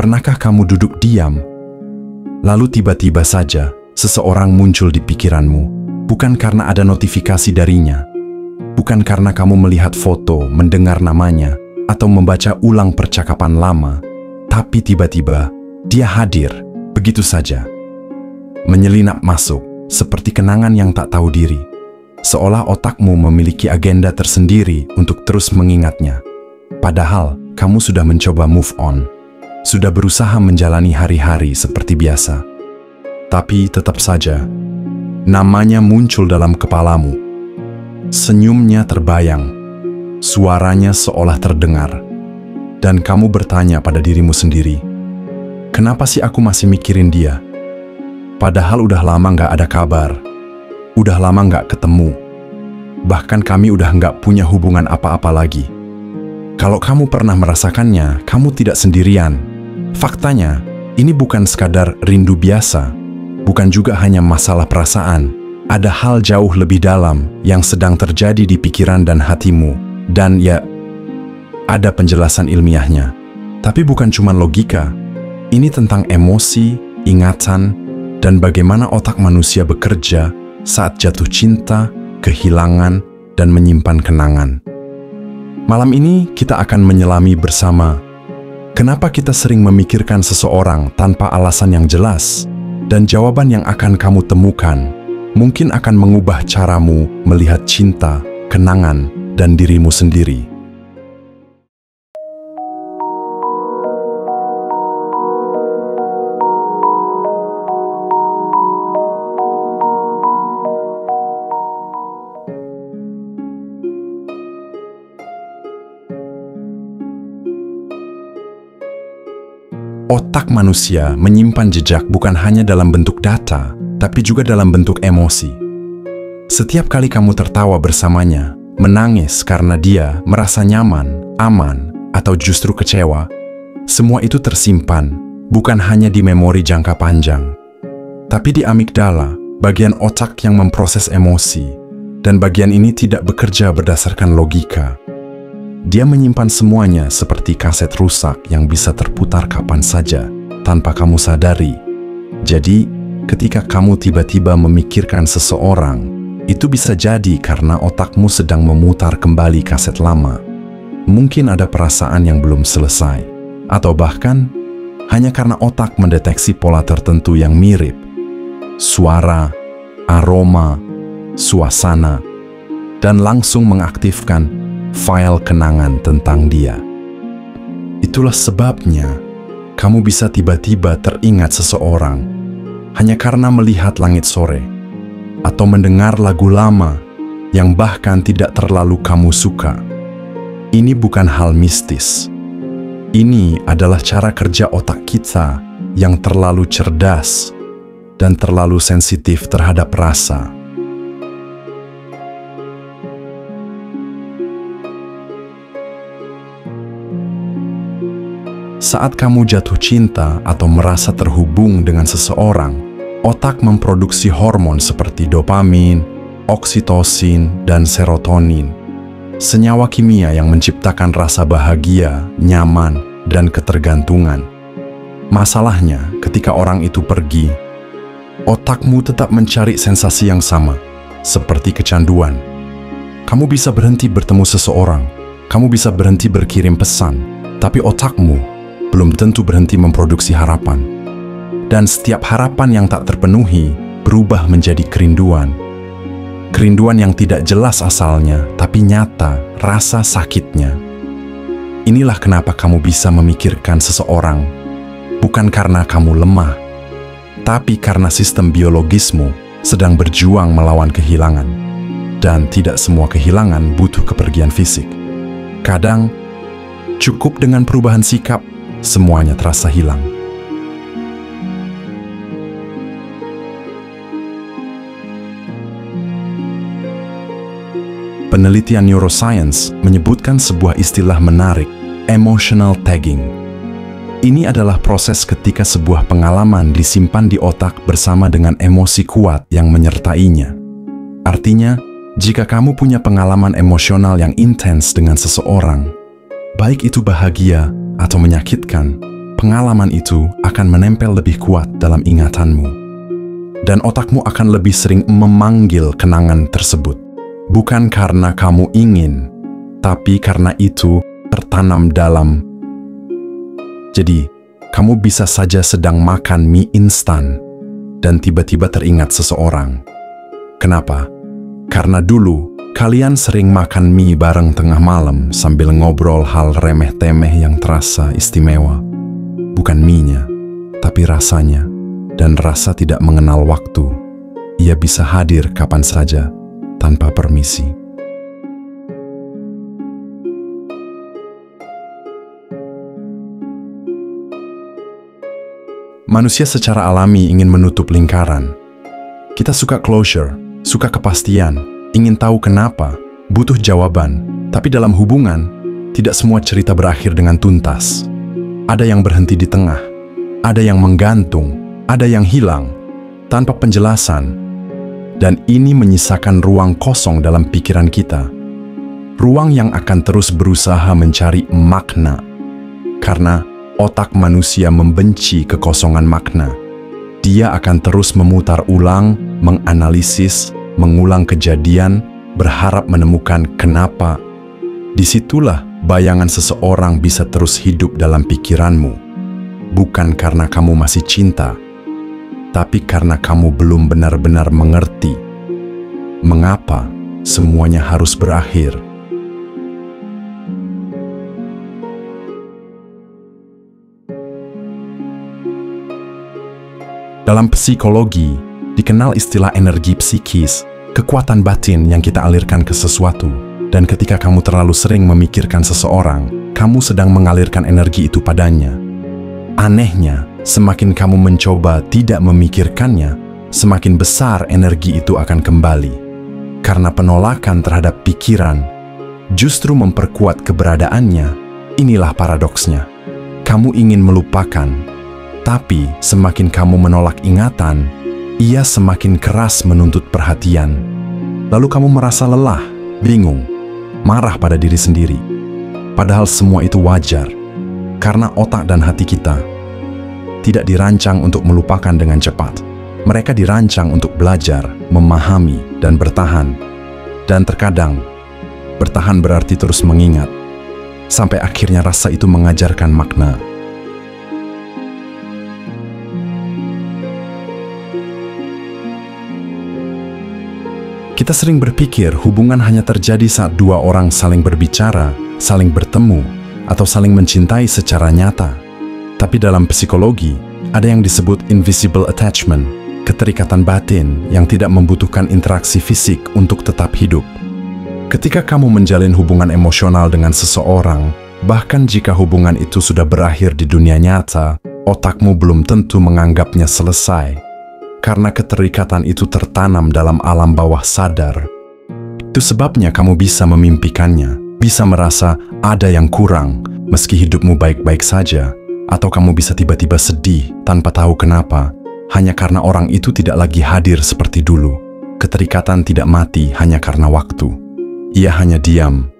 Pernahkah kamu duduk diam, lalu tiba-tiba saja seseorang muncul di pikiranmu, bukan karena ada notifikasi darinya, bukan karena kamu melihat foto, mendengar namanya, atau membaca ulang percakapan lama, tapi tiba-tiba dia hadir, begitu saja. Menyelinap masuk, seperti kenangan yang tak tahu diri. Seolah otakmu memiliki agenda tersendiri untuk terus mengingatnya. Padahal, kamu sudah mencoba move on. Sudah berusaha menjalani hari-hari seperti biasa. Tapi tetap saja, namanya muncul dalam kepalamu. Senyumnya terbayang, suaranya seolah terdengar. Dan kamu bertanya pada dirimu sendiri, kenapa sih aku masih mikirin dia? Padahal udah lama nggak ada kabar, udah lama nggak ketemu. Bahkan kami udah nggak punya hubungan apa-apa lagi. Kalau kamu pernah merasakannya, kamu tidak sendirian. Faktanya, ini bukan sekadar rindu biasa, bukan juga hanya masalah perasaan. Ada hal jauh lebih dalam yang sedang terjadi di pikiran dan hatimu. Dan ya, ada penjelasan ilmiahnya. Tapi bukan cuma logika. Ini tentang emosi, ingatan, dan bagaimana otak manusia bekerja saat jatuh cinta, kehilangan, dan menyimpan kenangan. Malam ini kita akan menyelami bersama kenapa kita sering memikirkan seseorang tanpa alasan yang jelas, dan jawaban yang akan kamu temukan mungkin akan mengubah caramu melihat cinta, kenangan, dan dirimu sendiri. Otak manusia menyimpan jejak bukan hanya dalam bentuk data, tapi juga dalam bentuk emosi. Setiap kali kamu tertawa bersamanya, menangis karena dia merasa nyaman, aman, atau justru kecewa, semua itu tersimpan bukan hanya di memori jangka panjang, tapi di amigdala, bagian otak yang memproses emosi, dan bagian ini tidak bekerja berdasarkan logika. Dia menyimpan semuanya seperti kaset rusak yang bisa terputar kapan saja tanpa kamu sadari. Jadi, ketika kamu tiba-tiba memikirkan seseorang, itu bisa jadi karena otakmu sedang memutar kembali kaset lama. Mungkin ada perasaan yang belum selesai, atau bahkan hanya karena otak mendeteksi pola tertentu yang mirip. Suara, aroma, suasana, dan langsung mengaktifkan file kenangan tentang dia. Itulah sebabnya kamu bisa tiba-tiba teringat seseorang hanya karena melihat langit sore atau mendengar lagu lama yang bahkan tidak terlalu kamu suka. Ini bukan hal mistis. Ini adalah cara kerja otak kita yang terlalu cerdas dan terlalu sensitif terhadap rasa. Saat kamu jatuh cinta atau merasa terhubung dengan seseorang, otak memproduksi hormon seperti dopamin, oksitosin, dan serotonin. Senyawa kimia yang menciptakan rasa bahagia, nyaman, dan ketergantungan. Masalahnya, ketika orang itu pergi, otakmu tetap mencari sensasi yang sama, seperti kecanduan. Kamu bisa berhenti bertemu seseorang, kamu bisa berhenti berkirim pesan, tapi otakmu belum tentu berhenti memproduksi harapan. Dan setiap harapan yang tak terpenuhi berubah menjadi kerinduan. Kerinduan yang tidak jelas asalnya, tapi nyata rasa sakitnya. Inilah kenapa kamu bisa memikirkan seseorang, bukan karena kamu lemah, tapi karena sistem biologismu sedang berjuang melawan kehilangan. Dan tidak semua kehilangan butuh kepergian fisik. Kadang, cukup dengan perubahan sikap, semuanya terasa hilang. Penelitian neuroscience menyebutkan sebuah istilah menarik, emotional tagging. Ini adalah proses ketika sebuah pengalaman disimpan di otak bersama dengan emosi kuat yang menyertainya. Artinya, jika kamu punya pengalaman emosional yang intens dengan seseorang, baik itu bahagia atau menyakitkan, pengalaman itu akan menempel lebih kuat dalam ingatanmu. Dan otakmu akan lebih sering memanggil kenangan tersebut. Bukan karena kamu ingin, tapi karena itu tertanam dalam. Jadi, kamu bisa saja sedang makan mie instan dan tiba-tiba teringat seseorang. Kenapa? Karena dulu kalian sering makan mie bareng tengah malam sambil ngobrol hal remeh-temeh yang terasa istimewa. Bukan mie-nya, tapi rasanya. Dan rasa tidak mengenal waktu. Ia bisa hadir kapan saja, tanpa permisi. Manusia secara alami ingin menutup lingkaran. Kita suka closure, suka kepastian, ingin tahu kenapa, butuh jawaban. Tapi dalam hubungan, tidak semua cerita berakhir dengan tuntas. Ada yang berhenti di tengah, ada yang menggantung, ada yang hilang, tanpa penjelasan. Dan ini menyisakan ruang kosong dalam pikiran kita. Ruang yang akan terus berusaha mencari makna. Karena otak manusia membenci kekosongan makna. Dia akan terus memutar ulang, menganalisis, mengulang kejadian, berharap menemukan kenapa. Disitulah bayangan seseorang bisa terus hidup dalam pikiranmu. Bukan karena kamu masih cinta, tapi karena kamu belum benar-benar mengerti mengapa semuanya harus berakhir. Dalam psikologi, dikenal istilah energi psikis, kekuatan batin yang kita alirkan ke sesuatu. Dan ketika kamu terlalu sering memikirkan seseorang, kamu sedang mengalirkan energi itu padanya. Anehnya, semakin kamu mencoba tidak memikirkannya, semakin besar energi itu akan kembali. Karena penolakan terhadap pikiran justru memperkuat keberadaannya. Inilah paradoksnya. Kamu ingin melupakan, tapi semakin kamu menolak ingatan, ia semakin keras menuntut perhatian. Lalu kamu merasa lelah, bingung, marah pada diri sendiri. Padahal semua itu wajar, karena otak dan hati kita tidak dirancang untuk melupakan dengan cepat. Mereka dirancang untuk belajar, memahami, dan bertahan. Dan terkadang, bertahan berarti terus mengingat, sampai akhirnya rasa itu mengajarkan makna. Kita sering berpikir hubungan hanya terjadi saat dua orang saling berbicara, saling bertemu, atau saling mencintai secara nyata. Tapi dalam psikologi, ada yang disebut invisible attachment, keterikatan batin yang tidak membutuhkan interaksi fisik untuk tetap hidup. Ketika kamu menjalin hubungan emosional dengan seseorang, bahkan jika hubungan itu sudah berakhir di dunia nyata, otakmu belum tentu menganggapnya selesai. Karena keterikatan itu tertanam dalam alam bawah sadar. Itu sebabnya kamu bisa memimpikannya, bisa merasa ada yang kurang, meski hidupmu baik-baik saja. Atau kamu bisa tiba-tiba sedih tanpa tahu kenapa, hanya karena orang itu tidak lagi hadir seperti dulu. Keterikatan tidak mati hanya karena waktu. Ia hanya diam,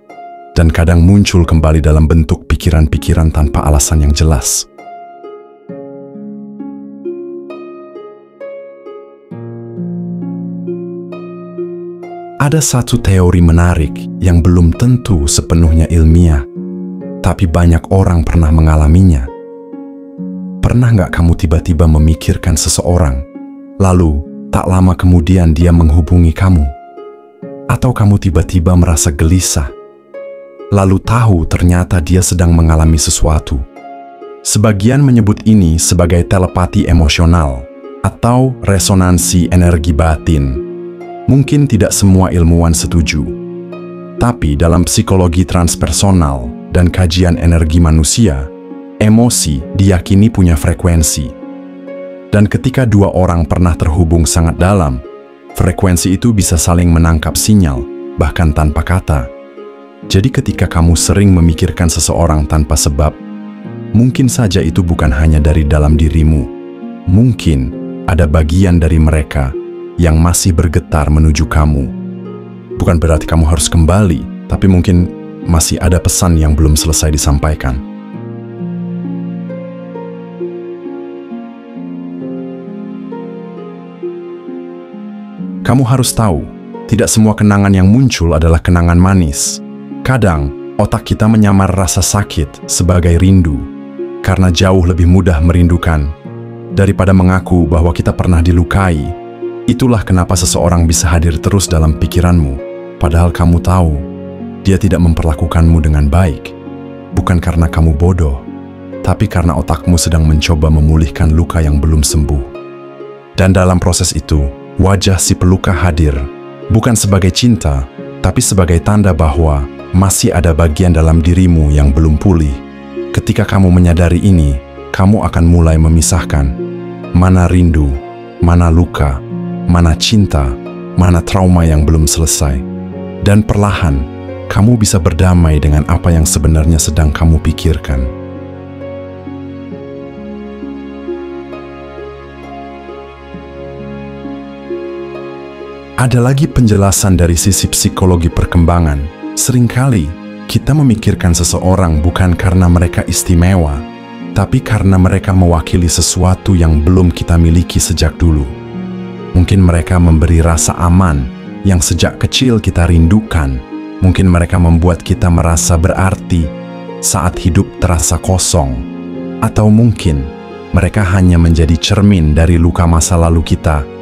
dan kadang muncul kembali dalam bentuk pikiran-pikiran tanpa alasan yang jelas. Ada satu teori menarik yang belum tentu sepenuhnya ilmiah, tapi banyak orang pernah mengalaminya. Pernah nggak kamu tiba-tiba memikirkan seseorang, lalu tak lama kemudian dia menghubungi kamu? Atau kamu tiba-tiba merasa gelisah, lalu tahu ternyata dia sedang mengalami sesuatu? Sebagian menyebut ini sebagai telepati emosional atau resonansi energi batin. Mungkin tidak semua ilmuwan setuju, tapi dalam psikologi transpersonal dan kajian energi manusia, emosi diyakini punya frekuensi. Dan ketika dua orang pernah terhubung sangat dalam, frekuensi itu bisa saling menangkap sinyal, bahkan tanpa kata. Jadi ketika kamu sering memikirkan seseorang tanpa sebab, mungkin saja itu bukan hanya dari dalam dirimu. Mungkin ada bagian dari mereka yang masih bergetar menuju kamu. Bukan berarti kamu harus kembali, tapi mungkin masih ada pesan yang belum selesai disampaikan. Kamu harus tahu, tidak semua kenangan yang muncul adalah kenangan manis. Kadang, otak kita menyamar rasa sakit sebagai rindu, karena jauh lebih mudah merindukan daripada mengaku bahwa kita pernah dilukai. Itulah kenapa seseorang bisa hadir terus dalam pikiranmu, padahal kamu tahu dia tidak memperlakukanmu dengan baik. Bukan karena kamu bodoh, tapi karena otakmu sedang mencoba memulihkan luka yang belum sembuh. Dan dalam proses itu, wajah si peluka hadir, bukan sebagai cinta, tapi sebagai tanda bahwa masih ada bagian dalam dirimu yang belum pulih. Ketika kamu menyadari ini, kamu akan mulai memisahkan mana rindu, mana luka, mana cinta, mana trauma yang belum selesai. Dan perlahan, kamu bisa berdamai dengan apa yang sebenarnya sedang kamu pikirkan. Ada lagi penjelasan dari sisi psikologi perkembangan. Seringkali, kita memikirkan seseorang bukan karena mereka istimewa, tapi karena mereka mewakili sesuatu yang belum kita miliki sejak dulu. Mungkin mereka memberi rasa aman yang sejak kecil kita rindukan. Mungkin mereka membuat kita merasa berarti saat hidup terasa kosong. Atau mungkin mereka hanya menjadi cermin dari luka masa lalu kita.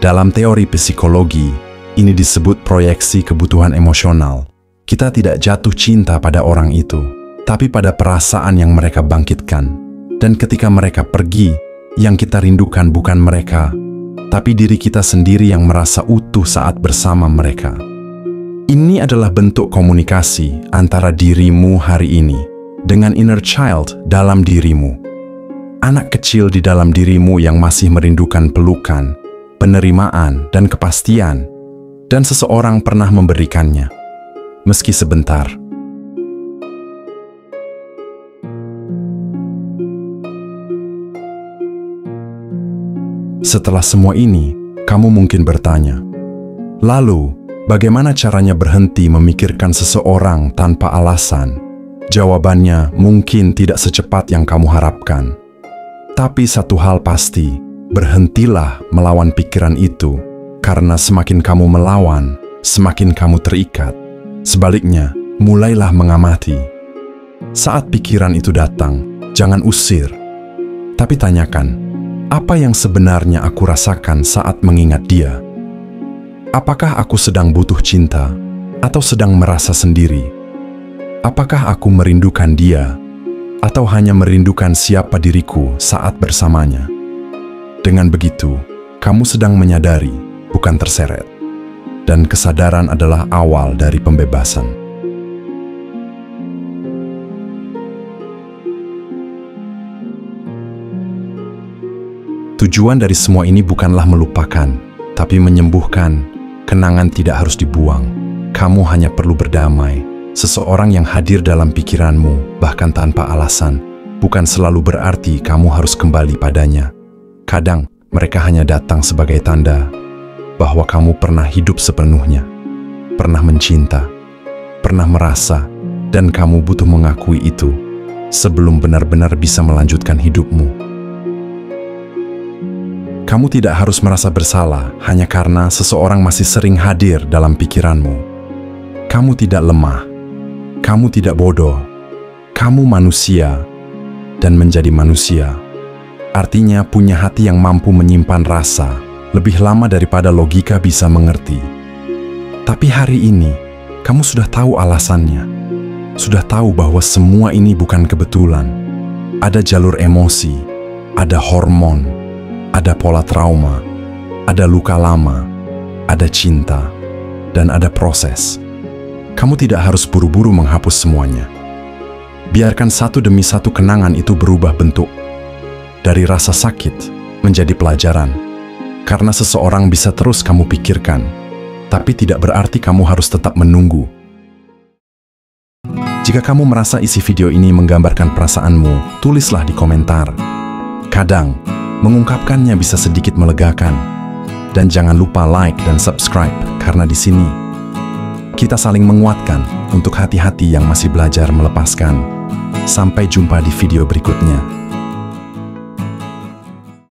Dalam teori psikologi, ini disebut proyeksi kebutuhan emosional. Kita tidak jatuh cinta pada orang itu, tapi pada perasaan yang mereka bangkitkan. Dan ketika mereka pergi, yang kita rindukan bukan mereka, tapi diri kita sendiri yang merasa utuh saat bersama mereka. Ini adalah bentuk komunikasi antara dirimu hari ini dengan inner child dalam dirimu. Anak kecil di dalam dirimu yang masih merindukan pelukan, penerimaan, dan kepastian, dan seseorang pernah memberikannya, meski sebentar. Setelah semua ini, kamu mungkin bertanya, lalu, bagaimana caranya berhenti memikirkan seseorang tanpa alasan? Jawabannya mungkin tidak secepat yang kamu harapkan. Tapi satu hal pasti, berhentilah melawan pikiran itu, karena semakin kamu melawan, semakin kamu terikat. Sebaliknya, mulailah mengamati. Saat pikiran itu datang, jangan usir, tapi tanyakan, apa yang sebenarnya aku rasakan saat mengingat dia? Apakah aku sedang butuh cinta, atau sedang merasa sendiri? Apakah aku merindukan dia, atau hanya merindukan siapa diriku saat bersamanya? Dengan begitu, kamu sedang menyadari, bukan terseret. Dan kesadaran adalah awal dari pembebasan. Tujuan dari semua ini bukanlah melupakan, tapi menyembuhkan. Kenangan tidak harus dibuang. Kamu hanya perlu berdamai. Seseorang yang hadir dalam pikiranmu, bahkan tanpa alasan, bukan selalu berarti kamu harus kembali padanya. Kadang, mereka hanya datang sebagai tanda bahwa kamu pernah hidup sepenuhnya, pernah mencinta, pernah merasa, dan kamu butuh mengakui itu sebelum benar-benar bisa melanjutkan hidupmu. Kamu tidak harus merasa bersalah hanya karena seseorang masih sering hadir dalam pikiranmu. Kamu tidak lemah, kamu tidak bodoh, kamu manusia, dan menjadi manusia artinya punya hati yang mampu menyimpan rasa lebih lama daripada logika bisa mengerti. Tapi hari ini, kamu sudah tahu alasannya. Sudah tahu bahwa semua ini bukan kebetulan. Ada jalur emosi, ada hormon, ada pola trauma, ada luka lama, ada cinta, dan ada proses. Kamu tidak harus buru-buru menghapus semuanya. Biarkan satu demi satu kenangan itu berubah bentuk. Dari rasa sakit menjadi pelajaran. Karena seseorang bisa terus kamu pikirkan, tapi tidak berarti kamu harus tetap menunggu. Jika kamu merasa isi video ini menggambarkan perasaanmu, tulislah di komentar. Kadang, mengungkapkannya bisa sedikit melegakan. Dan jangan lupa like dan subscribe, karena di sini kita saling menguatkan untuk hati-hati yang masih belajar melepaskan. Sampai jumpa di video berikutnya.